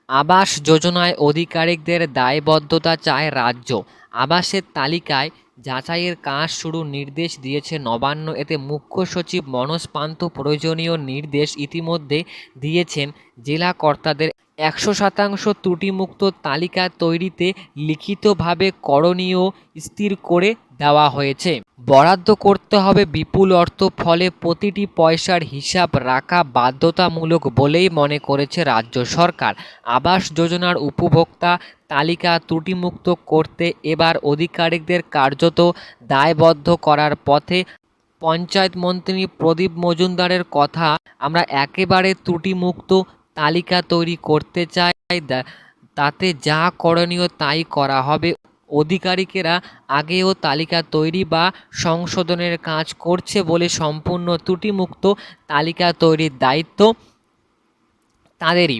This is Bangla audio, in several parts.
আবাস যোজনায় অধিকারিকদের দায়বদ্ধতা চায় রাজ্য। আবাসের তালিকায় যাচাইয়ের কাজ শুরুর নির্দেশ দিয়েছে নবান্ন। এতে মুখ্য সচিব মনোজ পান্ত প্রয়োজনীয় নির্দেশ ইতিমধ্যে দিয়েছেন জেলা কর্তাদের। 100% ত্রুটিমুক্ত তালিকা তৈরিতে লিখিতভাবে করণীয় স্থির করে দেওয়া হয়েছে। বরাদ্দ করতে হবে বিপুল অর্থ, ফলে প্রতিটি পয়সার হিসাব রাখা বাধ্যতামূলক বলেই মনে করেছে রাজ্য সরকার। আবাস যোজনার উপভোক্তা তালিকা ত্রুটিমুক্ত করতে এবার আধিকারিকদের কার্যত দায়বদ্ধ করার পথে। পঞ্চায়েত মন্ত্রী প্রদীপ মজুমদারের কথা, আমরা একেবারে ত্রুটিমুক্ত তালিকা তৈরি করতে চাই, তাতে যা করণীয় তাই করা হবে। আধিকারিকেরা আগেও তালিকা তৈরি বা সংশোধনের কাজ করছে বলে সম্পূর্ণ ত্রুটিমুক্ত তালিকা তৈরির দায়িত্ব তাদেরই।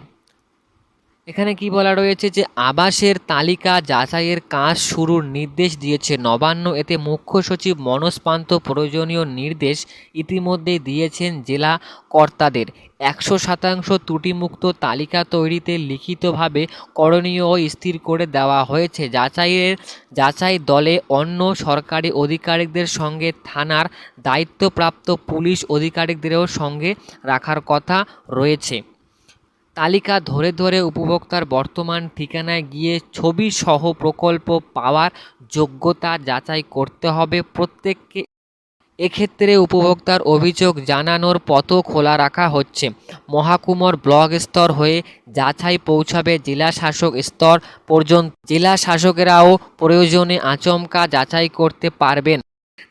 এখানে কি বলা রয়েছে যে আবাসের তালিকা যাচাইয়ের কাজ শুরুর নির্দেশ দিয়েছে নবান্ন। এতে মুখ্য সচিব মনোজ পান্ত প্রয়োজনীয় নির্দেশ ইতিমধ্যেই দিয়েছেন জেলা কর্তাদের। 100% ত্রুটিমুক্ত তালিকা তৈরিতে লিখিতভাবে করণীয় স্থির করে দেওয়া হয়েছে। যাচাই দলে অন্য সরকারি আধিকারিকদের সঙ্গে থানার দায়িত্বপ্রাপ্ত পুলিশ আধিকারিকদেরও সঙ্গে রাখার কথা রয়েছে। তালিকা ধরে ধরে উপভোক্তার বর্তমান ঠিকানায় গিয়ে ছবি সহ প্রকল্প পাওয়ার যোগ্যতা যাচাই করতে হবে প্রত্যেককে। এক্ষেত্রে উপভোক্তার অভিযোগ জানানোর পথও খোলা রাখা হচ্ছে। মহকুমার ব্লক স্তর হয়ে যাচাই পৌঁছাবে জেলা শাসক স্তর পর্যন্ত। জেলা শাসকেরাও প্রয়োজনে আচমকা যাচাই করতে পারবেন।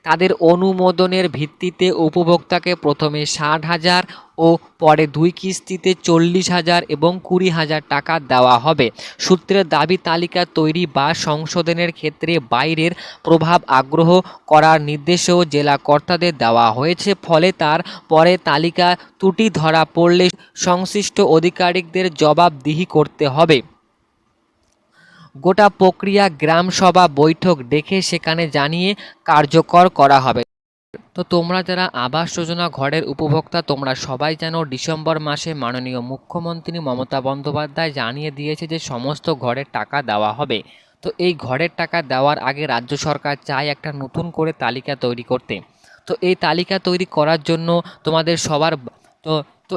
তাদের অনুমোদনের ভিত্তিতে উপভোক্তাকে প্রথমে 60,000 ও পরে 2 কিস্তিতে 40,000 এবং 20,000 টাকা দেওয়া হবে। সূত্রের দাবি, তালিকা তৈরি বা সংশোধনের ক্ষেত্রে বাইরের প্রভাব আগ্রহ করার নির্দেশও জেলা কর্তাদের দেওয়া হয়েছে। ফলে তার পরে তালিকা ত্রুটি ধরা পড়লে সংশ্লিষ্ট আধিকারিকদের জবাবদিহি করতে হবে। গোটা প্রক্রিয়া গ্রাম সভা বৈঠক ডেকে সেখানে জানিয়ে কার্যকর করা হবে। তো তোমরা যারা আবাস যোজনা ঘরের উপভোক্তা, তোমরা সবাই জানো ডিসেম্বর মাসে মাননীয় মুখ্যমন্ত্রী মমতা বন্দ্যোপাধ্যায় জানিয়ে দিয়েছে যে সমস্ত ঘরের টাকা দেওয়া হবে। তো এই ঘরের টাকা দেওয়ার আগে রাজ্য সরকার চায় একটা নতুন করে তালিকা তৈরি করতে। তো এই তালিকা তৈরি করার জন্য তোমাদের সবার তো তো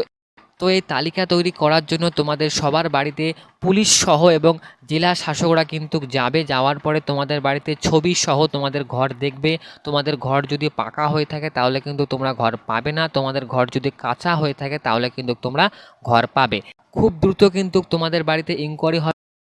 তো এই তালিকা তৈরি করার জন্য তোমাদের সবার বাড়িতে পুলিশ সহ এবং জেলা শাসকরা কিন্তু যাবে। যাওয়ার পরে তোমাদের বাড়িতে ছবি সহ তোমাদের ঘর দেখবে। তোমাদের ঘর যদি পাকা হয়ে থাকে তাহলে কিন্তু তোমরা ঘর পাবে না, তোমাদের ঘর যদি কাঁচা হয়ে থাকে তাহলে কিন্তু তোমরা ঘর পাবে। খুব দ্রুত কিন্তু তোমাদের বাড়িতে ইনকোয়ারি হবে।